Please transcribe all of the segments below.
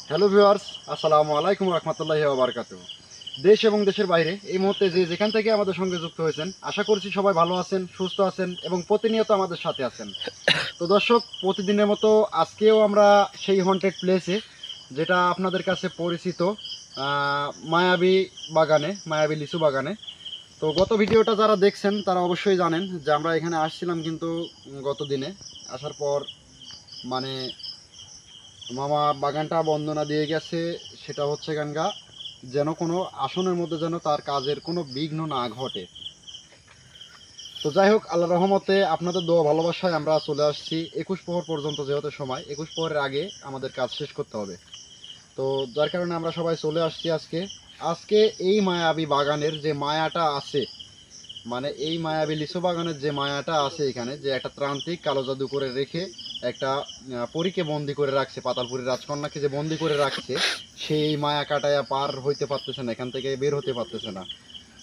Hello viewers, আসসালামু আলাইকুম রহমতুল্লাহি ওয়া বারাকাতুহু। দেশ এবং দেশের বাইরে এই মুহূর্তে যে যেখান থেকে আমাদের সঙ্গে যুক্ত হয়েছেন, আশা করছি সবাই ভালো আছেন, সুস্থ আছেন এবং প্রতিনিয়ত আমাদের সাথে আছেন। তো দর্শক, প্রতিদিনের মতো আজকেও আমরা সেই হন্টেড প্লেসে, যেটা আপনাদের কাছে পরিচিত, মায়াবী বাগানে, মায়াবী লিচু বাগানে। তো গত ভিডিওটা যারা দেখছেন তারা অবশ্যই জানেন যে আমরা এখানে আসছিলাম, কিন্তু গত দিনে আসার পর মানে মামা বাগানটা বন্দনা দিয়ে গেছে। সেটা হচ্ছে গানগা যেন কোনো আসনের মধ্যে যেন তার কাজের কোনো বিঘ্ন না ঘটে। তো যাই হোক, আল্লাহ রহমতে আপনাদের দোয়া ভালোবাসায় আমরা চলে আসছি 21 প্রহর পর্যন্ত, যেহেতু সময় 21 প্রহরের আগে আমাদের কাজ শেষ করতে হবে। তো যার কারণে আমরা সবাই চলে আসছি আজকে। আজকে এই মায়াবী বাগানের যে মায়াটা আছে, মানে এই মায়াবী লিচু বাগানের যে মায়াটা আছে, এখানে যে একটা ত্রান্তিক কালো জাদু করে রেখে একটা পরীকে বন্দি করে রাখছে, পাতালপুরের রাজকন্যাকে যে বন্দি করে রাখছে, সেই মায়া কাটায়া পার হইতে পারতেছে না, এখান থেকে বের হতে পারতেছে না।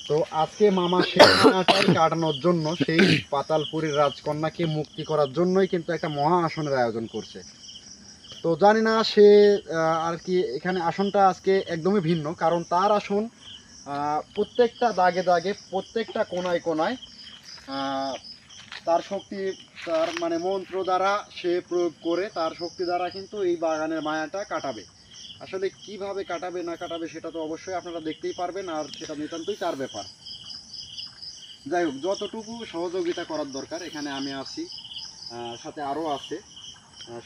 তো আজকে মামা সেই মায়াটাই কাটানোর জন্য, সেই পাতালপুরের রাজকন্যাকে মুক্তি করার জন্যই কিন্তু একটা মহা আসনের আয়োজন করছে। তো জানি না সে আর কি, এখানে আসনটা আজকে একদমই ভিন্ন, কারণ তার আসন প্রত্যেকটা দাগে দাগে, প্রত্যেকটা কোনায় কোনায় তার শক্তি, তার মানে মন্ত্র দ্বারা সে প্রয়োগ করে, তার শক্তি দ্বারা কিন্তু এই বাগানের মায়াটা কাটাবে। আসলে কিভাবে কাটাবে না কাটাবে সেটা তো অবশ্যই আপনারা দেখতেই পারবেন, আর সেটা নিতান্তই তার ব্যাপার। যাই হোক, যতটুকু সহযোগিতা করার দরকার এখানে আমি আছি, সাথে আরও আছে,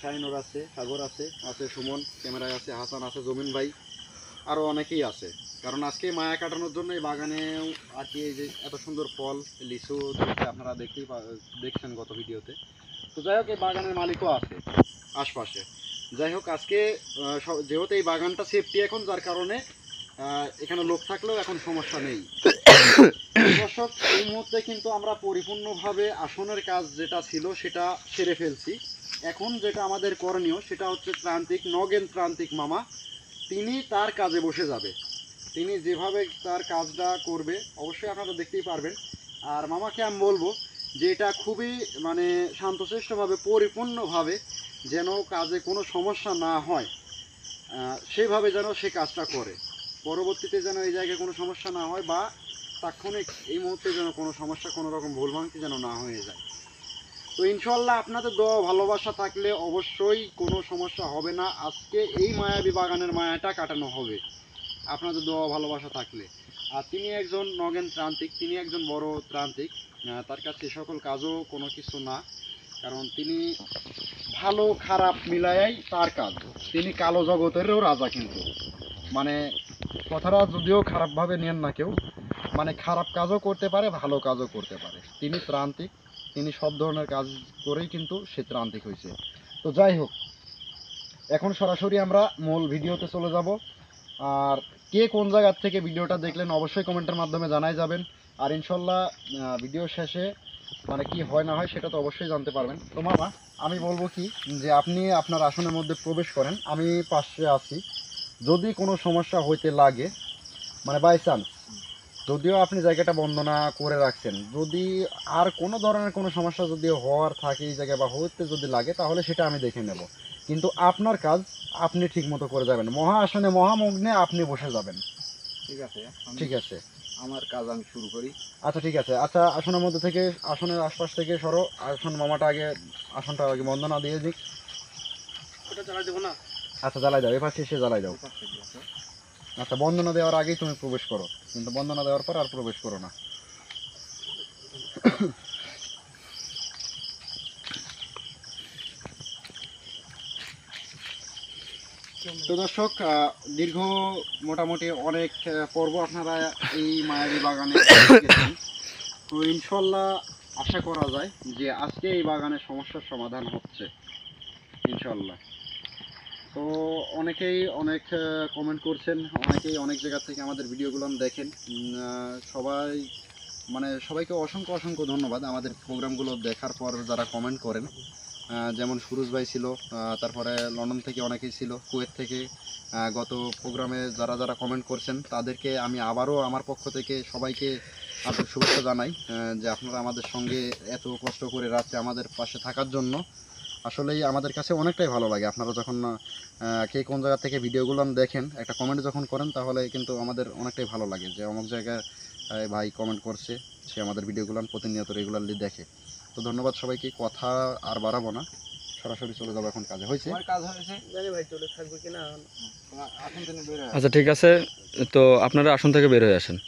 শাহিনুর আছে, সাগর আছে, আছে সুমন ক্যামেরায় আছে, হাসান আছে, জমিন ভাই, আরও অনেকেই আছে। কারণ আজকে মায়া কাটানোর জন্য এই বাগানেও আর কি, এই যে এত সুন্দর ফল লিচু ধরছে, আপনারা দেখছেন গত ভিডিওতে। তো যাই হোক, এই বাগানের মালিকও আছে আশপাশে। যাই হোক, আজকে যেহেতু এই বাগানটা সেফটি এখন, যার কারণে এখানে লোক থাকলেও এখন সমস্যা নেই। দর্শক, এই মুহূর্তে কিন্তু আমরা পরিপূর্ণভাবে আসনের কাজ যেটা ছিল সেটা সেরে ফেলছি। এখন যেটা আমাদের করণীয় সেটা হচ্ছে ত্রান্তিক, নগেন ত্রান্তিক মামা, তিনি তার কাজে বসে যাবে। তিনি যেভাবে তার কাজটা করবে অবশ্যই আপনারা দেখতেই পারবেন। আর মামাকে আমি বলবো যে এটা খুবই মানে শান্তশিষ্টভাবে, পরিপূর্ণভাবে যেন কাজে কোনো সমস্যা না হয়, সেভাবে যেন সে কাজটা করে। পরবর্তীতে যেন এই জায়গায় কোনো সমস্যা না হয়, বা তাৎক্ষণিক এই মুহূর্তে যেন কোনো সমস্যা, কোনো রকম ভুলভ্রান্তি যেন না হয়ে যায়। তো ইনশাল্লাহ আপনাদের দোয়া ভালোবাসা থাকলে অবশ্যই কোনো সমস্যা হবে না। আজকে এই মায়াবী বাগানের মায়াটা কাটানো হবে আপনাদের দোয়া ভালোবাসা থাকলে। আর তিনি একজন নগেন ত্রান্তিক, তিনি একজন বড় ত্রান্তিক। তার কাছে সকল কাজও কোনো কিছু না, কারণ তিনি ভালো খারাপ মিলায়াই তার কাজ। তিনি কালো জগতেরও রাজা, কিন্তু মানে কথাটা যদিও খারাপভাবে নেন না কেউ, মানে খারাপ কাজও করতে পারে, ভালো কাজও করতে পারে। তিনি ত্রান্তিক, তিনি সব ধরনের কাজ করেই কিন্তু সে ত্রান্তিক হয়েছে। তো যাই হোক, এখন সরাসরি আমরা মূল ভিডিওতে চলে যাব। আর কে কোন জায়গার থেকে ভিডিওটা দেখলেন অবশ্যই কমেন্টের মাধ্যমে জানাই যাবেন। আর ইনশাল্লাহ ভিডিও শেষে মানে কি হয় না হয় সেটা তো অবশ্যই জানতে পারবেন। তো মামা, আমি বলবো কি, যে আপনি আপনার আসনের মধ্যে প্রবেশ করেন, আমি পাশে আছি। যদি কোনো সমস্যা হইতে লাগে, মানে বাই চান্স, যদিও আপনি জায়গাটা বন্দনা করে রাখছেন, যদি আর কোনো ধরনের কোনো সমস্যা যদি হওয়ার থাকে এই জায়গায়, বা হইতে যদি লাগে, তাহলে সেটা আমি দেখে নেব। কিন্তু আপনার কাজ আপনি ঠিক মতো করে যাবেন, মহা আসনে মহামগ্নে আপনি বসে যাবেন। ঠিক আছে, ঠিক আছে, আমার কাজ আমি শুরু করি। আচ্ছা ঠিক আছে। আচ্ছা, আসনের মধ্যে থেকে, আসনের আশপাশ থেকে সরো। আসন মামাটা আগে, আসনটা আগে বন্দনা দিয়ে দিক। ওটা চালাই দেবো না? আচ্ছা, জ্বালাই দাও, এপাশে এসে জ্বালাই দাও। আচ্ছা, বন্দনা দেওয়ার আগেই তুমি প্রবেশ করো, কিন্তু বন্দনা দেওয়ার পর আর প্রবেশ করো না। তো দর্শক, দীর্ঘ মোটামুটি অনেক পর্ব আপনারা এই মায়াবী বাগানে দেখেছেন। তো ইনশাল্লাহ আশা করা যায় যে আজকে এই বাগানের সমস্যার সমাধান হচ্ছে ইনশাল্লাহ। তো অনেকেই অনেক কমেন্ট করছেন, অনেকেই অনেক জায়গা থেকে আমাদের ভিডিওগুলো দেখেন। সবাই মানে সবাইকে অসংখ্য অসংখ্য ধন্যবাদ আমাদের প্রোগ্রামগুলো দেখার পর যারা কমেন্ট করেন। যেমন সুরজ ভাই ছিল, তারপরে লন্ডন থেকে অনেকেই ছিল, কুয়েত থেকে। গত প্রোগ্রামে যারা যারা কমেন্ট করছেন তাদেরকে আমি আবারও আমার পক্ষ থেকে সবাইকে আপনার শুভেচ্ছা জানাই, যে আপনারা আমাদের সঙ্গে এত কষ্ট করে রাত্রে আমাদের পাশে থাকার জন্য। আসলেই আমাদের কাছে অনেকটাই ভালো লাগে। আপনারা যখন কে কোন জায়গা থেকে ভিডিওগুলো দেখেন একটা কমেন্ট যখন করেন তাহলে কিন্তু আমাদের অনেকটাই ভালো লাগে যে অমুক জায়গায় ভাই কমেন্ট করছে, সে আমাদের ভিডিওগুলো প্রতিনিয়ত রেগুলারলি দেখে। তো ধন্যবাদ সবাইকে, কথা আর বাড়াবো না, সরাসরি চলে যাবো এখন কাজে। হয়েছে আমার কাজ হয়েছে, জানি ভাই চলে থাকবে কিনা। এখন তিনি বের হয়ে আচ্ছা ঠিক আছে, তো আপনারা আসন থেকে বের হয়ে আসেন।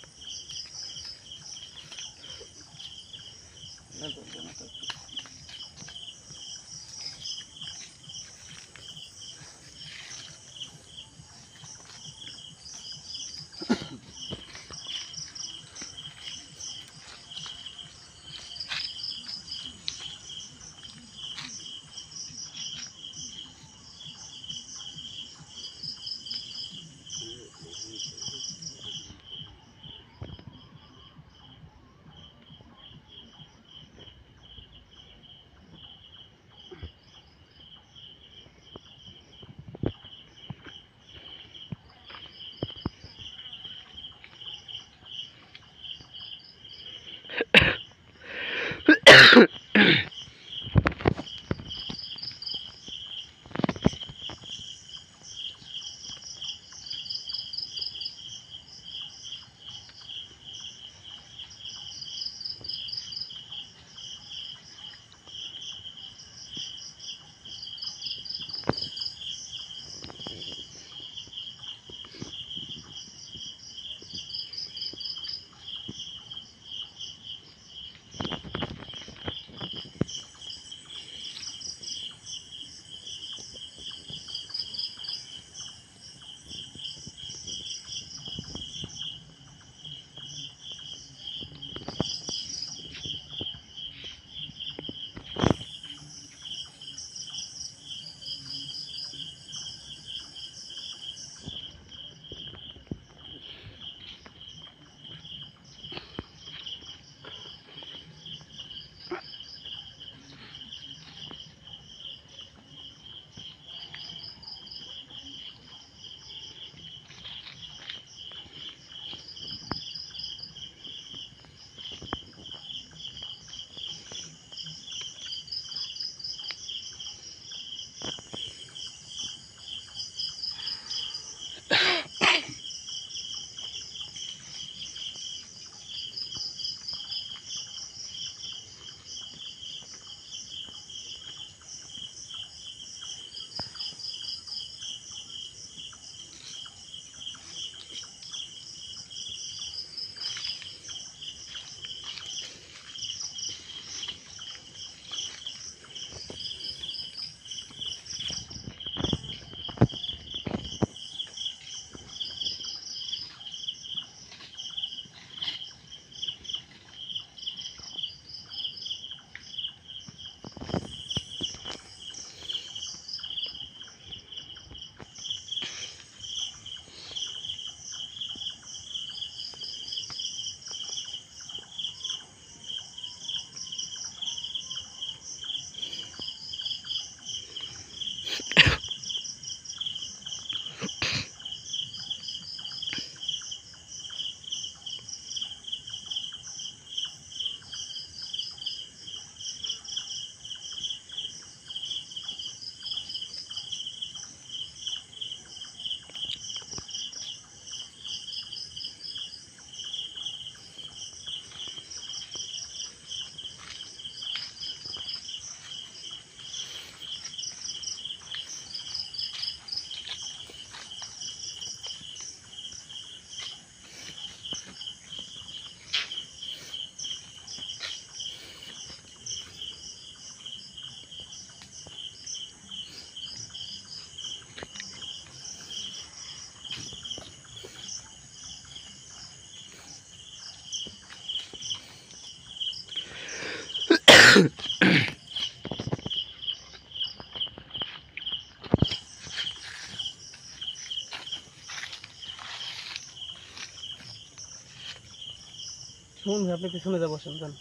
শুনুন ভাই, আপনি পিছনে যা বসেন যান।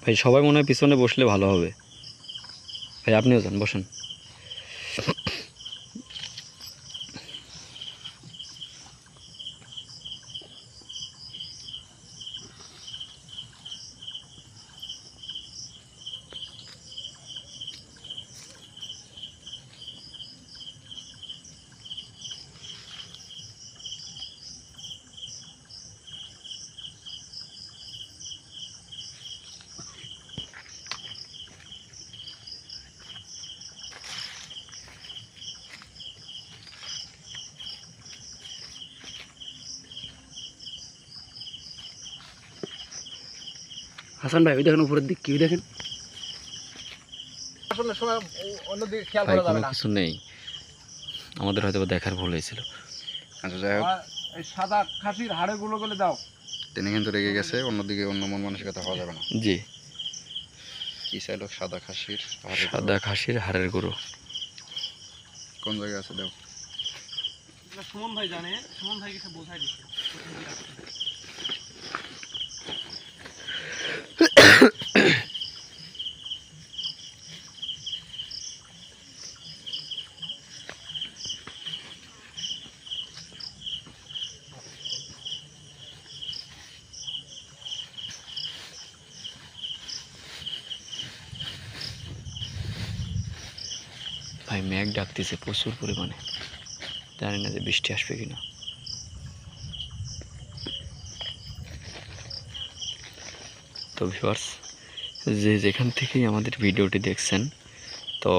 ভাই সবাই মনে হয় পিছনে বসলে ভালো হবে। ভাই আপনিও যান, বসেন। হাসান ভাই ওই দেখেন উপরের দিক কি দেখেন। আসলে সময় অন্যদিকে খেয়াল ভাই করা যাবে কোনো না। কিছু নেই, আমাদের হয়তো বা দেখার ভুল হয়েছিল। আচ্ছা যাই হোক, আর এই সাদা খাসির হাড়ে গুলো গলে দাও। তিনি কিন্তু রেগে গেছে, অন্যদিকে অন্য মন মানসিকতা হওয়া যাবে না। জি, কি চাইলো? সাদা খাসির সাদা খাসির হাড়ের গুঁড়ো। কোন জায়গায় আছে দেও? সুমন ভাই জানে, সুমন ভাইকে সব বোঝাই দিচ্ছে। ভাই মেঘ ডাকতেছে প্রচুর পরিমাণে, জানি না যে বৃষ্টি আসবে কিনা। তো ভিউয়ার্স, যে যেখান থেকেই আমাদের ভিডিওটি দেখছেন, তো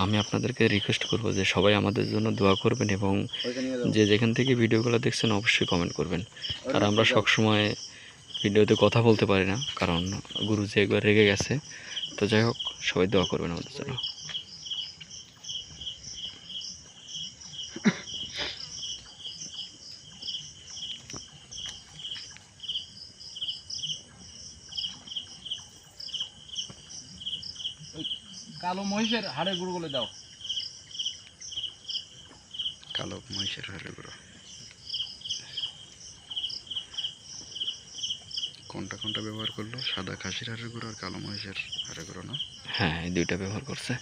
আমি আপনাদেরকে রিকোয়েস্ট করব যে সবাই আমাদের জন্য দোয়া করবেন এবং ওইখানে নিয়ে যাও। যে যেখান থেকে ভিডিওগুলো দেখছেন অবশ্যই কমেন্ট করবেন। আর আমরা সবসময় ভিডিওতে কথা বলতে পারি না, কারণ গুরুজি একবার রেগে গেছে। তো যাই হোক, সবাই দোয়া করবেন আমাদের জন্য। কালো মহিষের হাড়ে গুলো গলে দাও। কালো মহিষের হাড়ের গুঁড়ো কোনটা কোনটা ব্যবহার করলো? সাদা খাসির হাড়ের গুঁড়ো আর কালো মহিষের হাড়ের গুঁড়ো না? হ্যাঁ, এই দুইটা ব্যবহার করছে।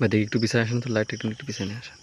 ভাই দেখি একটু পিছনে আসেন তো, লাইট একটু পিছনে আসেন।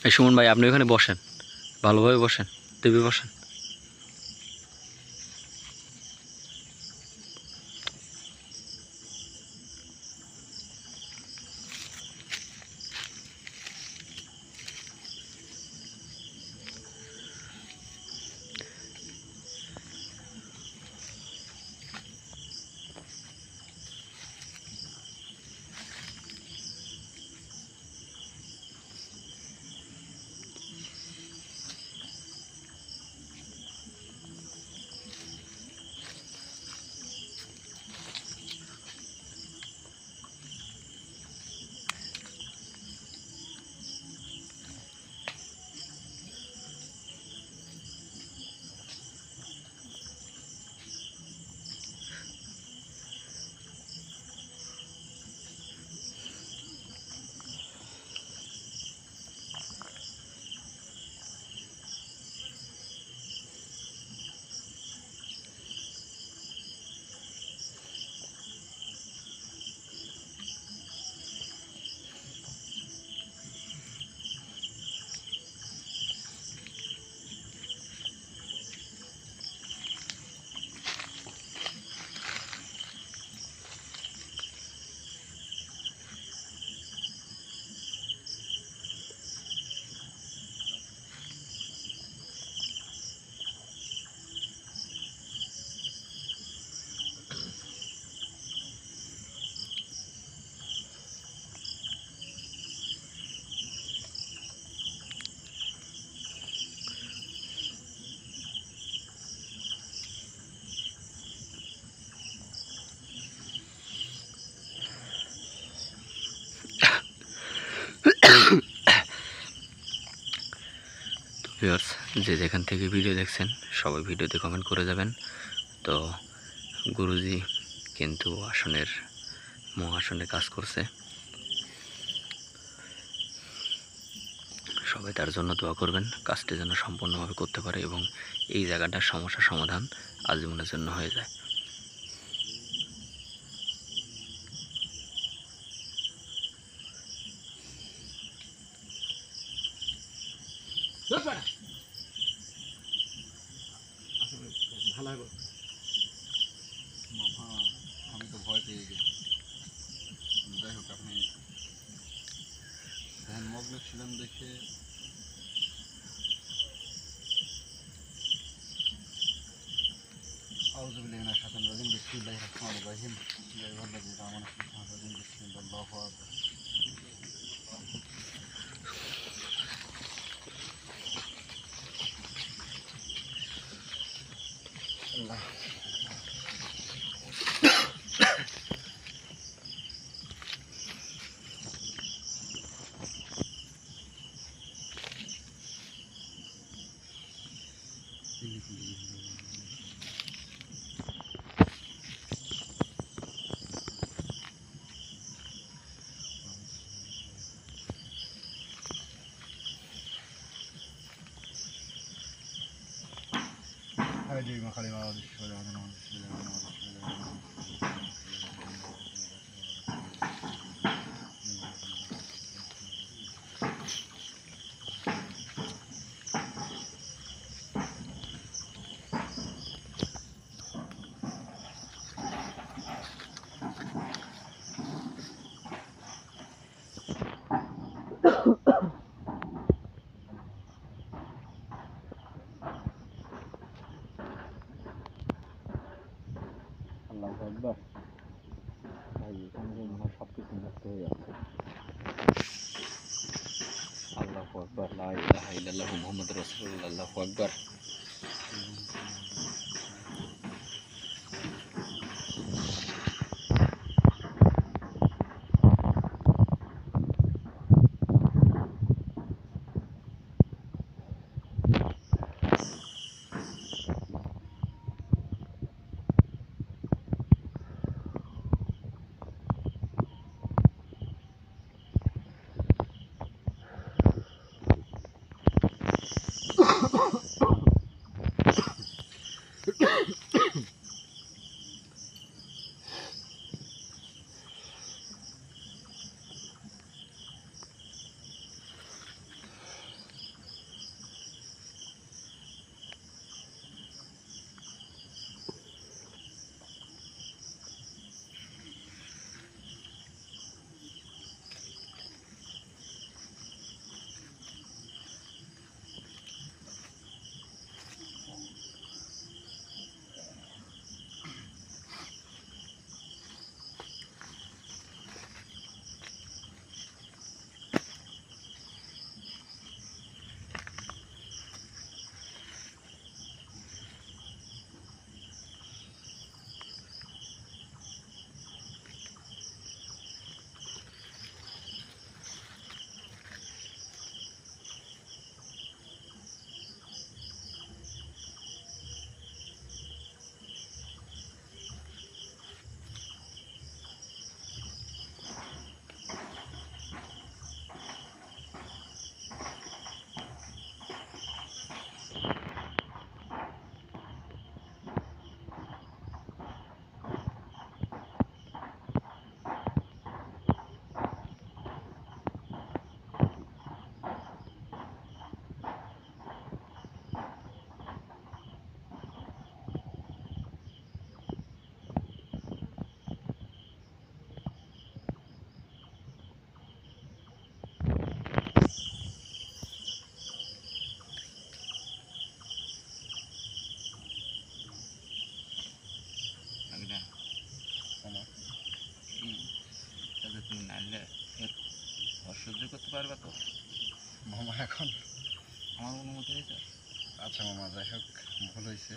এই সুমন ভাই, আপনি ওখানে বসেন, ভালোভাবে বসেন, দেবে বসেন। ভিউয়ার্স, যে যেখান থেকে ভিডিও দেখছেন সবাই ভিডিওতে কমেন্ট করে যাবেন। তো গুরুজি কিন্তু মহাসনের কাজ করছে, সবাই তার জন্য দোয়া করবেন, কাজটি যেন সম্পূর্ণভাবে করতে পারে এবং এই জায়গাটার সমস্যার সমাধান আজীবনের জন্য হয়ে যায়। ভালো হবে। মামা, আমি তো ভয় পেয়ে গেছি। যাই হোক, আপনি ধ্যান মগ্ন ছিলেন দেখে আউযু বিল্লাহি মিনাশ শাইতানির রাজিম, বিসমিল্লাহির রহমানির রহিম, ইয়া আইয়ুহাল্লাযীনা আমানু ইত্তাকুল্লাহা বিসমিল্লাহিল্লাহু আকবার। আল্লাহ মা কালী মা অদৃশ্য আল্লাহু আকবার। ভাই এখানে যে মনে হয় সব কিছু মুক্ত হয়ে যাচ্ছে। আল্লাহু আকবার, লা ইলাহা ইল্লাল্লাহু মুহাম্মাদুর রাসূলুল্লাহ, আল্লাহু আকবার। তুমি নাইলে এর অসহ্য করতে পারবে তো মামা এখন আমার অনুমতি দিতে? আচ্ছা মামা, যাই হোক ভুল হয়েছে।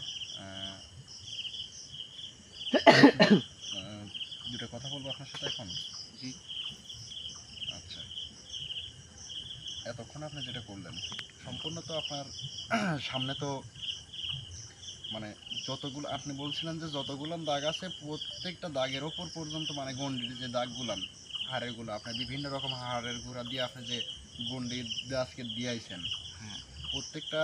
দুটো কথা বলবো আপনার সাথে এখন। জি। আচ্ছা, এতক্ষণ আপনি যেটা করলেন সম্পূর্ণ তো আপনার সামনে তো মানে যতগুলো আপনি বলছিলেন যে যতগুলো দাগ আছে প্রত্যেকটা দাগের ওপর পর্যন্ত মানে গন্ডির যে দাগগুলান হাড়েরগুলো আপনার বিভিন্ন রকম হাড়ের গুঁড়া দিয়ে আপনি যে গন্ডি আজকে দিয়েছেন, হ্যাঁ, প্রত্যেকটা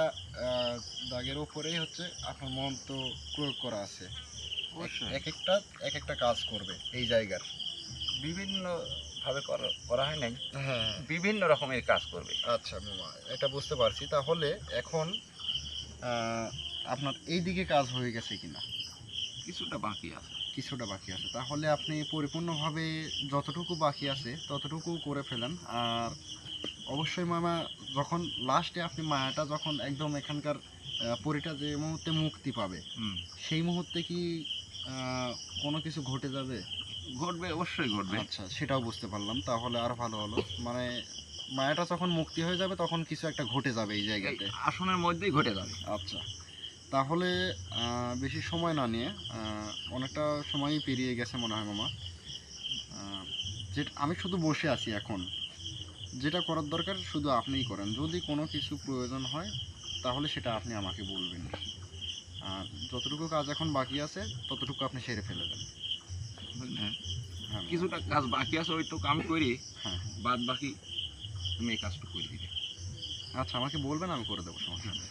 দাগের ওপরেই হচ্ছে আপনার মন্ত্র প্রয়োগ করা আছে। অবশ্যই এক একটা কাজ করবে এই জায়গার। বিভিন্নভাবে করা হয় নাই, হ্যাঁ, বিভিন্ন রকমের কাজ করবে। আচ্ছা মামা, এটা বুঝতে পারছি। তাহলে এখন আপনার এই দিকে কাজ হয়ে গেছে কিনা? কিছুটা বাকি আছে। কিছুটা বাকি আছে। তাহলে আপনি পরিপূর্ণভাবে যতটুকু বাকি আছে ততটুকু করে ফেলেন। আর অবশ্যই মামা, যখন লাস্টে আপনি মায়াটা যখন একদম এখানকার পরিটা যে মুহূর্তে মুক্তি পাবে সেই মুহূর্তে কি কোনো কিছু ঘটে যাবে? ঘটবে, অবশ্যই ঘটবে। আচ্ছা, সেটাও বুঝতে পারলাম। তাহলে আরো ভালো হলো। মানে মায়াটা যখন মুক্তি হয়ে যাবে তখন কিছু একটা ঘটে যাবে এই জায়গাতে। আসনের মধ্যেই ঘটে যাবে। আচ্ছা, তাহলে বেশি সময় না নিয়ে অনেকটা সময়ই পেরিয়ে গেছে মনে হয় মামা। যেটা আমি শুধু বসে আছি এখন, যেটা করার দরকার শুধু আপনিই করেন। যদি কোনো কিছু প্রয়োজন হয় তাহলে সেটা আপনি আমাকে বলবেন। আর যতটুকু কাজ এখন বাকি আছে ততটুকু আপনি সেরে ফেলে দেন। বুঝলেন? হ্যাঁ কিছুটা কাজ বাকি আছে, ওইটুকু আমি করি, হ্যাঁ। বাদ বাকি তুমি এই কাজটা করে দিবে। আচ্ছা, আমাকে বলবেন, আমি করে দেবো, সমস্যা নেই।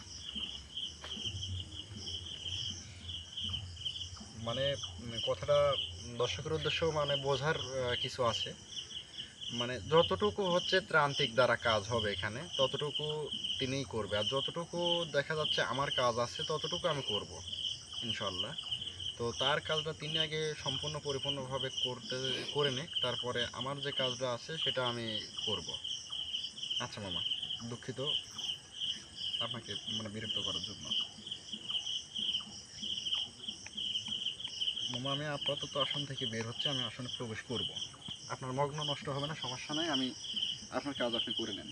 মানে কথাটা দর্শকের উদ্দেশ্য মানে বোঝার কিছু আছে। মানে যতটুকু হচ্ছে ত্রান্তিক দ্বারা কাজ হবে এখানে ততটুকু তিনিই করবে, আর যতটুকু দেখা যাচ্ছে আমার কাজ আছে ততটুকু আমি করব ইনশাল্লাহ। তো তার কাজটা তিনি আগে সম্পূর্ণ পরিপূর্ণভাবে করে নিক, তারপরে আমার যে কাজটা আছে সেটা আমি করব। আচ্ছা মামা, দুঃখিত আপনাকে মানে বিরক্ত করার জন্য। মামা আমি আপাতত আসন থেকে বের হচ্ছে, আমি আসনে প্রবেশ করব। আপনার মগ্ন নষ্ট হবে না, সমস্যা নাই, আমি আপনার কাজ আপনি করে নেন।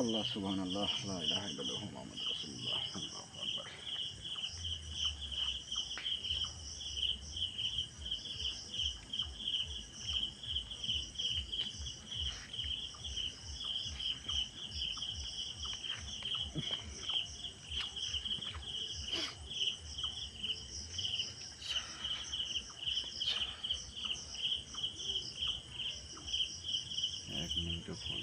আল্লাহ সুবহানাল্লাহ, লা ইলাহা ইল্লাল্লাহু মুহাম্মাদুর রাসূলুল্লাহ, আল্লাহু আকবার। এক মিনিটও ফোন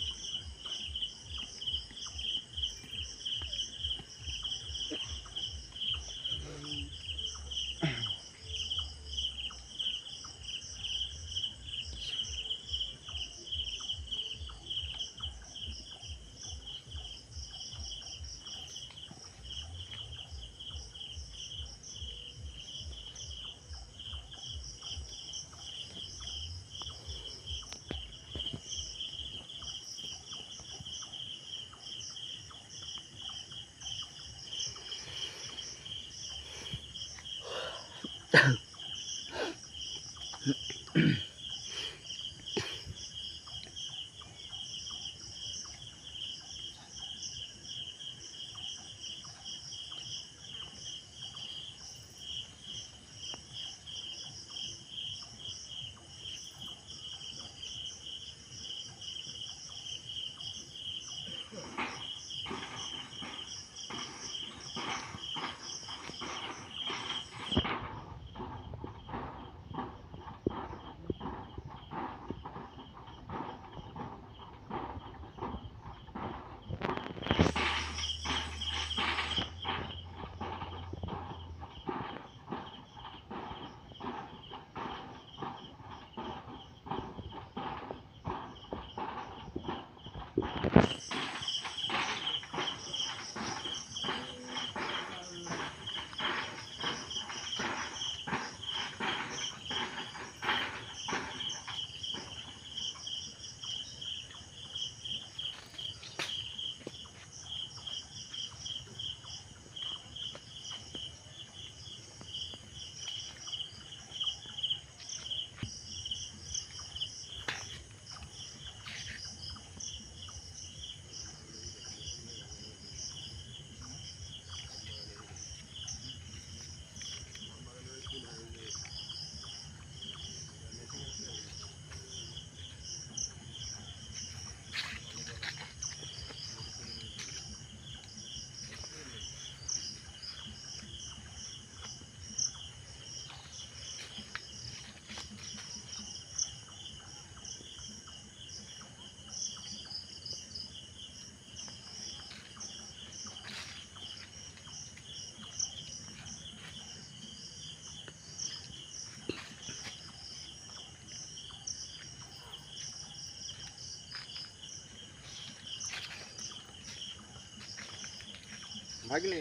ভাগলে।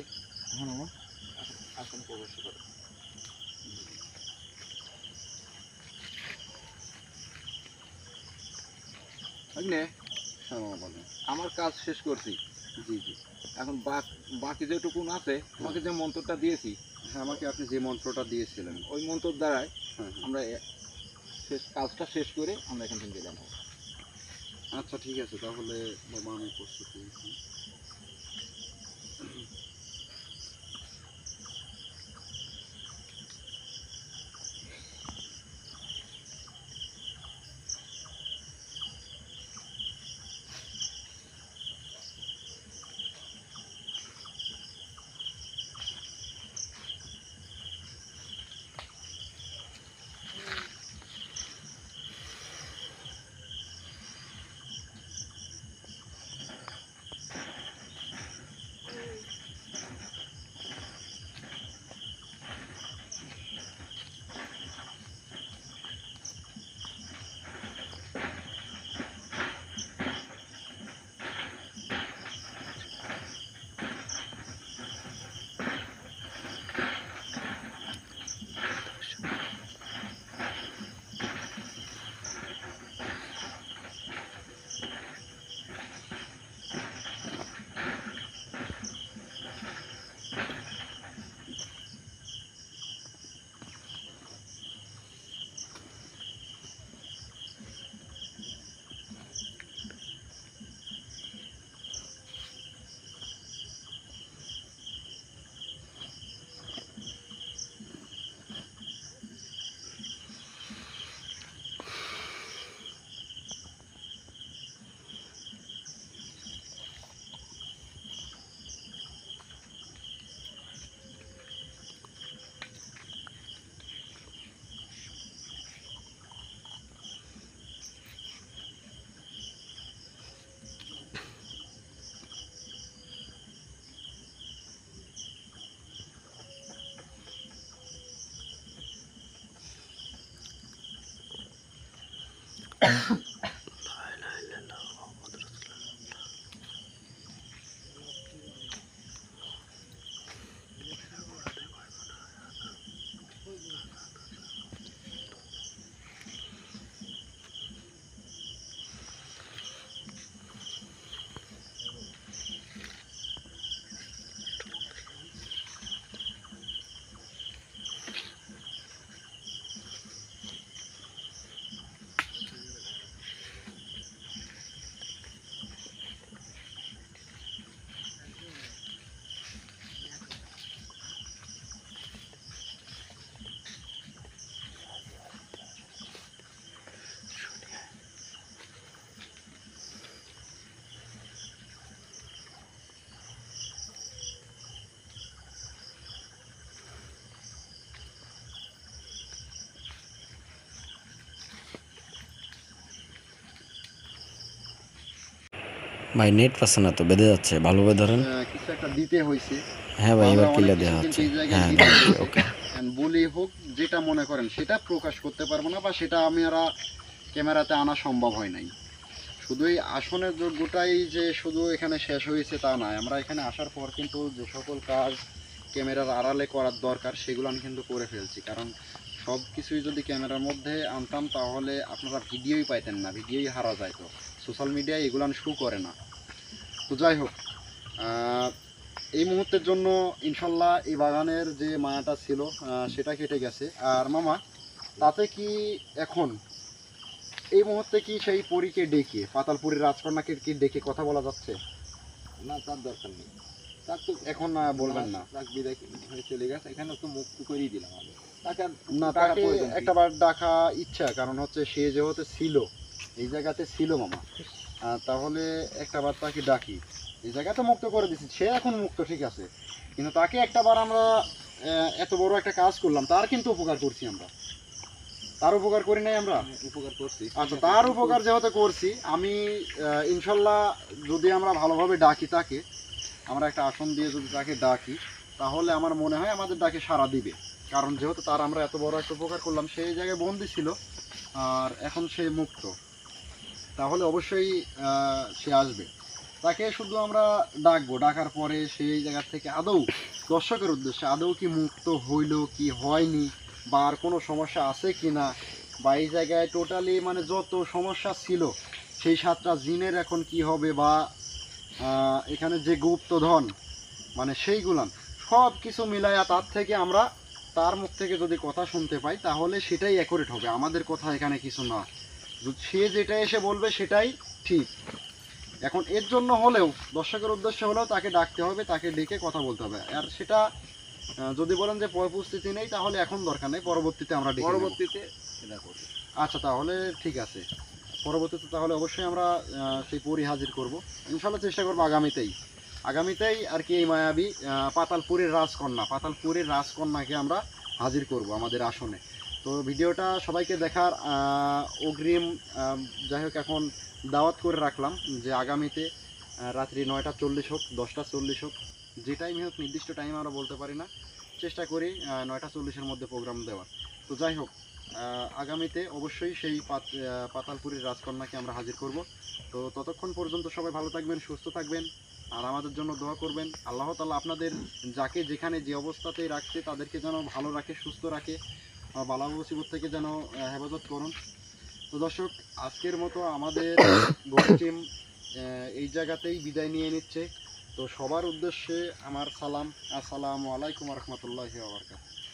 হ্যাঁ মামা, আসন প্রবেশ করো। ভাগলে, হ্যাঁ মামা বলেন। আমার কাজ শেষ করছি। জি জি। এখন বাকি যেটুকুন আছে তোমাকে যে মন্ত্রটা দিয়েছি, হ্যাঁ, আমাকে আপনি যে মন্ত্রটা দিয়েছিলেন ওই মন্ত্র দ্বারাই হ্যাঁ আমরা কাজটা শেষ করে আমরা এখান থেকে বিদায় নেব। আচ্ছা ঠিক আছে, তাহলে মামা আমি প্রস্তুতি। ভাই নেট পাচ্ছে না তো, বেঁধে যাচ্ছে, ভালোভাবে ধরেন। কিছু একটা দিতে হয়েছে। হ্যাঁ ভাই, এবার আমরা ক্লিয়ার অনেক দেওয়া কিছু হচ্ছে। কিন্তু এই জায়গায় হ্যাঁ দিতে হয়েছে। ওকে। And বলি হোক যেটা মনে করেন সেটা প্রকাশ করতে পারবো না, বা সেটা আমরা ক্যামেরাতে আনা সম্ভব হয় নাই। শুধু এই আসনের যোগ্যটাই যে শুধু এখানে শেষ হয়েছে তা নয়, আমরা এখানে আসার পর কিন্তু যে সকল কাজ ক্যামেরার আড়ালে করার দরকার সেগুলো আমি কিন্তু করে ফেলছি। কারণ সব কিছুই যদি ক্যামেরার মধ্যে আনতাম তাহলে আপনারা ভিডিওই পাইতেন না, ভিডিওই হারা যায়। তো সোশ্যাল মিডিয়ায় এগুলো শো করে না। তো যাই হোক, এই মুহূর্তের জন্য ইনশাল্লাহ এই বাগানের যে মায়াটা ছিল সেটা কেটে গেছে। আর মামা, তাতে কি এখন এই মুহূর্তে কি সেই পরীকে ডেকে, পাতালপুরীর রাজকন্যাকে কি ডেকে কথা বলা যাচ্ছে? না, তার দরকার নেই। তার তো এখন বলবেন না? তার বিদায় হয়ে চলে গেছে, এখানে তো মুক্ত করেই দিলাম আমি তাকে। আর না, টাকার তাকে প্রয়োজন কি? একটাবার ডাকা ইচ্ছা, কারণ হচ্ছে সে যেহেতু ছিল এই জায়গাতে ছিল মামা, তাহলে একটাবার তাকে ডাকি। এই জায়গাতে মুক্ত করে দিচ্ছি, সে এখন মুক্ত, ঠিক আছে, কিন্তু তাকে একটাবার আমরা এত বড় একটা কাজ করলাম, তার কিন্তু উপকার করছি আমরা, তার উপকার করি নাই আমরা? উপকার করছি। আচ্ছা, তার উপকার যেহেতু করছি, আমি ইনশাল্লাহ যদি আমরা ভালোভাবে ডাকি তাকে, আমরা একটা আসন দিয়ে যদি তাকে ডাকি, তাহলে আমার মনে হয় আমাদের ডাকে সাড়া দিবে। কারণ যেহেতু তার আমরা এত বড় একটা উপকার করলাম, সেই জায়গায় বন্দি ছিল আর এখন সে মুক্ত, তাহলে অবশ্যই সে আসবে। তাকে শুধু আমরা ডাকবো, ডাকার পরে সেই জায়গা থেকে আদৌ দর্শকের উদ্দেশ্যে আদৌ কি মুক্ত হইল কি হয়নি, বা আর কোনো সমস্যা আছে কি না, বা এই জায়গায় টোটালি মানে যত সমস্যা ছিল সেই 7টা জিনের এখন কি হবে, বা এখানে যে গুপ্তধন মানে সেইগুলান সব কিছু মিলাইয়া তার থেকে আমরা, তার মুখ থেকে যদি কথা শুনতে পাই তাহলে সেটাই অ্যাকুরেট হবে, আমাদের কথা এখানে কিছু না। সে যেটা এসে বলবে সেটাই ঠিক। এখন এর জন্য হলেও, দর্শকের উদ্দেশ্যে হলেও তাকে ডাকতে হবে, তাকে ডেকে কথা বলতে হবে। আর সেটা যদি বলেন যে উপস্থিতি নেই, তাহলে এখন দরকার নেই, পরবর্তীতে আমরা ডেকে নেব। পরবর্তীতে এটা করবো। আচ্ছা, তাহলে ঠিক আছে, পরবর্তীতে তাহলে অবশ্যই আমরা সেই পরি হাজির করব ইনশাল্লাহ, চেষ্টা করবো আগামীতেই আর কি। এই মায়াবী পাতালপুরীর রাজকন্যাকে আমরা হাজির করব আমাদের আসনে। তো ভিডিওটা সবাইকে দেখার অগ্রিম যাই হোক এখন দাওয়াত করে রাখলাম যে আগামীতে রাত্রি 9টা 40 হোক, 10টা 40 হোক, যে টাইম হোক, নির্দিষ্ট টাইম আমরা বলতে পারি না, চেষ্টা করি 9টা 40-এর মধ্যে প্রোগ্রাম দেওয়ার। তো যাই হোক, আগামীতে অবশ্যই সেই পাতালপুরীর রাজকন্যাকে আমরা হাজির করব। তো ততক্ষণ পর্যন্ত সবাই ভালো থাকবেন, সুস্থ থাকবেন, আর আমাদের জন্য দোয়া করবেন। আল্লাহ তাআলা আপনাদের যাকে যেখানে যে অবস্থাতেই রাখছে তাদেরকে যেন ভালো রাখে, সুস্থ রাখে, বালা মুসিবত থেকে যেন হেফাজত করুন। তো দর্শক, আজকের মতো আমাদের গোল টিম এই জায়গাতেই বিদায় নিয়ে নিচ্ছে। তো সবার উদ্দেশ্যে আমার সালাম, আসসালামু আলাইকুম রহমতুল্লাহি ওয়া বারাকাতুহু।